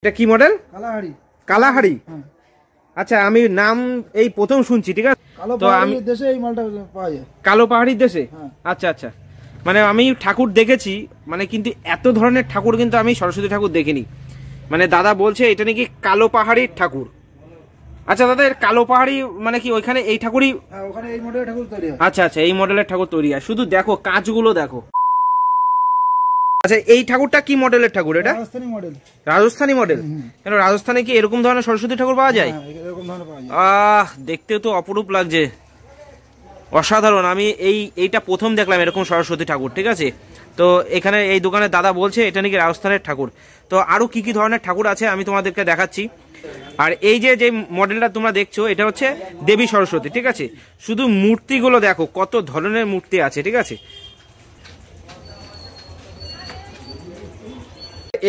এটা কি মডেল? কালাহাড়ি। কালাহাড়ি। আচ্ছা, আমি নাম এই প্রথম শুনছি, ঠিক আছে। তো আমি দেশে এই মালটা পাওয়া যায়, কালো পাহাড়ির দেশে। আচ্ছা আচ্ছা, মানে আমি ঠাকুর দেখেছি, মানে কিন্তু এত ধরনের ঠাকুর কিন্তু আমি সরস্বতী ঠাকুর দেখিনি। মানে দাদা বলছে এটা নাকি কালো পাহাড়ির ঠাকুর। আচ্ছা দাদা, এর কালো পাহাড়ি মানে কি ওইখানে এই ঠাকুরই? ওখানে এই মডেলের ঠাকুর তৈরি হয়। আচ্ছা আচ্ছা, এই মডেলের ঠাকুর তৈরি হয়। শুধু দেখো কাজগুলো দেখো। আচ্ছা, এই ঠাকুরটা কি মডেলের ঠাকুর? এটা রাজস্থানী মডেল। রাজস্থানী মডেল? কেন রাজস্থানে কি এরকম ধরনের সরস্বতী ঠাকুর পাওয়া যায়? এরকম ধরনের পাওয়া যায়। দেখতে তো অপরূপ লাগছে, অসাধারণ। আমি এইটা প্রথম দেখলাম এরকম সরস্বতী ঠাকুর, ঠিক আছে। তো এখানে এই দোকানে দাদা বলছে এটা নাকি রাজস্থানের ঠাকুর। তো আরো কি কি ধরনের ঠাকুর আছে আমি তোমাদেরকে দেখাচ্ছি। আর এই যে মডেলটা তোমরা দেখছো এটা হচ্ছে দেবী সরস্বতী, ঠিক আছে। শুধু মূর্তিগুলো দেখো, কত ধরনের মূর্তি আছে, ঠিক আছে।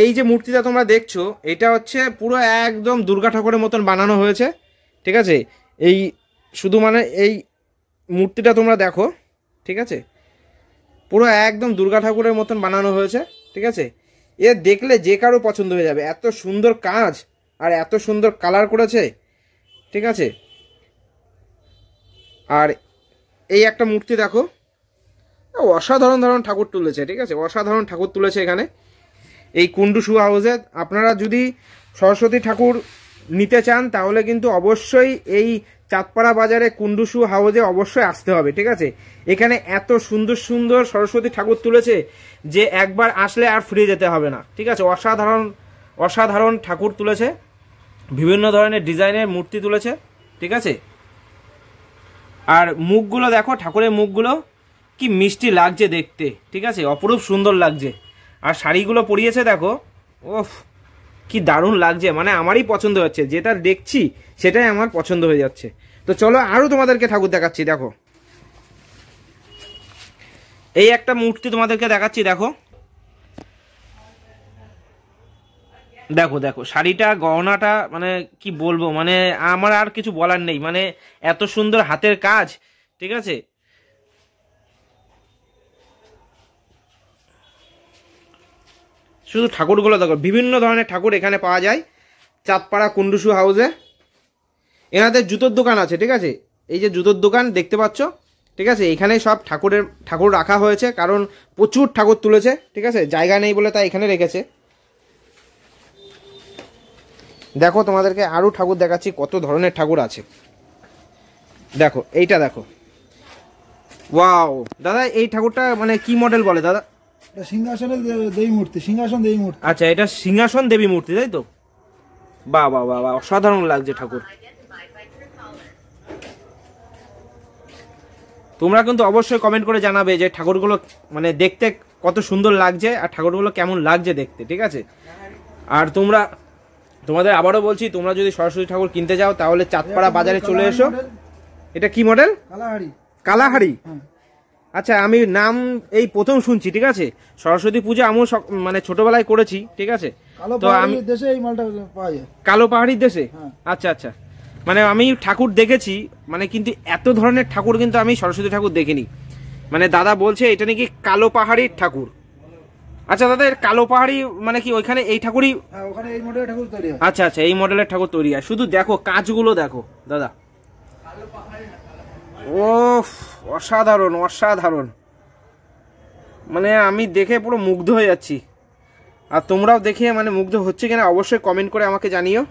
এই যে মূর্তিটা তোমরা দেখছো এটা হচ্ছে পুরো একদম দুর্গা ঠাকুরের মতন বানানো হয়েছে, ঠিক আছে। এই শুধু মানে এই মূর্তিটা তোমরা দেখো, ঠিক আছে, পুরো একদম দুর্গা ঠাকুরের মতন বানানো হয়েছে, ঠিক আছে। এ দেখলে যে কারো পছন্দ হয়ে যাবে, এত সুন্দর কাজ আর এত সুন্দর কালার করেছে, ঠিক আছে। আর এই একটা মূর্তি দেখো, অসাধারণ ধরনের ঠাকুর তুলেছে, ঠিক আছে, অসাধারণ ঠাকুর তুলেছে এখানে এই কুন্ডু শু হাউসে। আপনারা যদি সরস্বতী ঠাকুর নিতে চান তাহলে কিন্তু অবশ্যই এই চাঁদপাড়া বাজারে কুন্ডু শু হাউসে অবশ্যই আসতে হবে, ঠিক আছে। এখানে এত সুন্দর সুন্দর সরস্বতী ঠাকুর তুলেছে যে একবার আসলে আর ফিরে যেতে হবে না, ঠিক আছে। অসাধারণ অসাধারণ ঠাকুর তুলেছে, বিভিন্ন ধরনের ডিজাইনের মূর্তি তুলেছে, ঠিক আছে। আর মুখগুলো দেখো, ঠাকুরের মুখগুলো কি মিষ্টি লাগছে দেখতে, ঠিক আছে, অপরূপ সুন্দর লাগছে। আর শাড়িগুলো পরিয়েছে দেখো, ওফ কি দারুণ লাগছে, মানে আমারই পছন্দ হচ্ছে, যেটা দেখছি সেটাই আমার পছন্দ হয়ে যাচ্ছে। তো চলো আরো তোমাদেরকে ঠাকুর দেখাচ্ছি। দেখো এই একটা মূর্তি তোমাদেরকে দেখাচ্ছি, দেখো দেখো দেখো শাড়িটা, গহনাটা, মানে কি বলবো, মানে আমার আর কিছু বলার নেই, মানে এত সুন্দর হাতের কাজ, ঠিক আছে। শুধু ঠাকুরগুলো দেখো, বিভিন্ন ধরনের ঠাকুর এখানে পাওয়া যায় চাঁদপাড়া কুন্ডু শু হাউসে। এনাদের জুতোর দোকান আছে, ঠিক আছে। এই যে জুতোর দোকান দেখতে পাচ্ছ, ঠিক আছে। এখানে সব ঠাকুর রাখা হয়েছে, কারণ প্রচুর ঠাকুর তুলেছে, ঠিক আছে, জায়গা নেই বলে তাই এখানে রেখেছে। দেখো তোমাদেরকে আরো ঠাকুর দেখাচ্ছি, কত ধরনের ঠাকুর আছে। দেখো এইটা দেখো, ওয়াও দাদা, এই ঠাকুরটা মানে কি মডেল বলে দাদা? সিংহাসনের দেবী মূর্তি, সিংহাসন দেবী মূর্তি। আচ্ছা, এটা সিংহাসন দেবী মূর্তি, তাই তো? বাহ বাহ বাহ বাহ, অসাধারণ লাগছে ঠাকুর। তোমরা কিন্তু অবশ্যই কমেন্ট করে জানাবে যে ঠাকুরগুলো মানে দেখতে কত সুন্দর লাগছে আর ঠাকুরগুলো কেমন লাগছে দেখতে, ঠিক আছে। আর তোমাদের আবারও বলছি, তোমরা যদি সরস্বতী ঠাকুর কিনতে যাও তাহলে চাঁদপাড়া বাজারে চলে এসো। এটা কি মডেল? কালাহাড়ি। কালাহাড়ি। আচ্ছা, আমি নাম এই প্রথম শুনছি, ঠিক আছে। সরস্বতী পূজা আমিও মানে ছোটবেলায় করেছি, ঠিক আছে। তো আমি দেশে এই মালটা পাওয়া যায়, কালো পাহাড়ির দেশে। আচ্ছা আচ্ছা, মানে আমি ঠাকুর দেখেছি, মানে কিন্তু এত ধরনের ঠাকুর কিন্তু আমি সরস্বতী ঠাকুর দেখিনি। মানে দাদা বলছে এটা নাকি কালো পাহাড়ির ঠাকুর। আচ্ছা দাদা, এর কালো পাহাড়ি মানে কি ওইখানে এই ঠাকুরই? ওখানে এই মডেলের ঠাকুর তৈরি হয়। আচ্ছা আচ্ছা, এই মডেলের ঠাকুর তৈরি হয়। শুধু দেখো কাজগুলো দেখো দাদা, ও অসাধারণ অসাধারণ, মানে আমি দেখে পুরো মুগ্ধ হয়ে যাচ্ছি। আর তোমরাও দেখে মানে মুগ্ধ হচ্ছে কিনা অবশ্যই কমেন্ট করে আমাকে জানিও।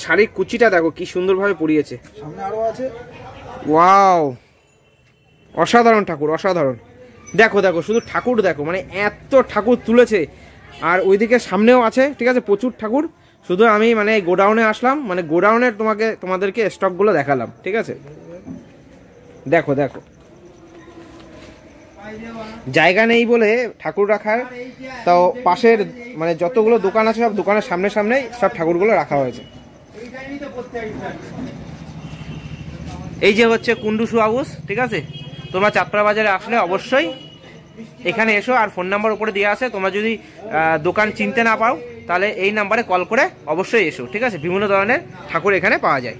শাড়ির কুচিটা দেখো কি সুন্দরভাবে পরিয়েছে, সামনে আরো আছে। ওয়াও, অসাধারণ ঠাকুর, অসাধারণ। দেখো দেখো শুধু ঠাকুর দেখো, মানে এত ঠাকুর তুলেছে। আর ওইদিকে সামনেও আছে, ঠিক আছে, প্রচুর ঠাকুর। শুধু আমি মানে গোডাউনে আসলাম, মানে গোডাউনের তোমাদেরকে স্টকগুলো দেখালাম, ঠিক আছে। দেখো দেখো, জায়গা নেই বলে ঠাকুর রাখার, তাও পাশের মানে যতগুলো দোকান আছে সব দোকানের সামনে সামনেই সব ঠাকুরগুলো রাখা হয়েছে। এই যে হচ্ছে কুন্ডু শু হাউস, ঠিক আছে। তোমরা চাঁদপাড়া বাজারে আসলে অবশ্যই এখানে এসো। আর ফোন নাম্বার উপরে দেওয়া আছে, তোমরা যদি দোকান চিনতে না পাও তাহলে এই নাম্বারে কল করে অবশ্যই এসো, ঠিক আছে। বিভিন্ন ধরনের ঠাকুর এখানে পাওয়া যায়।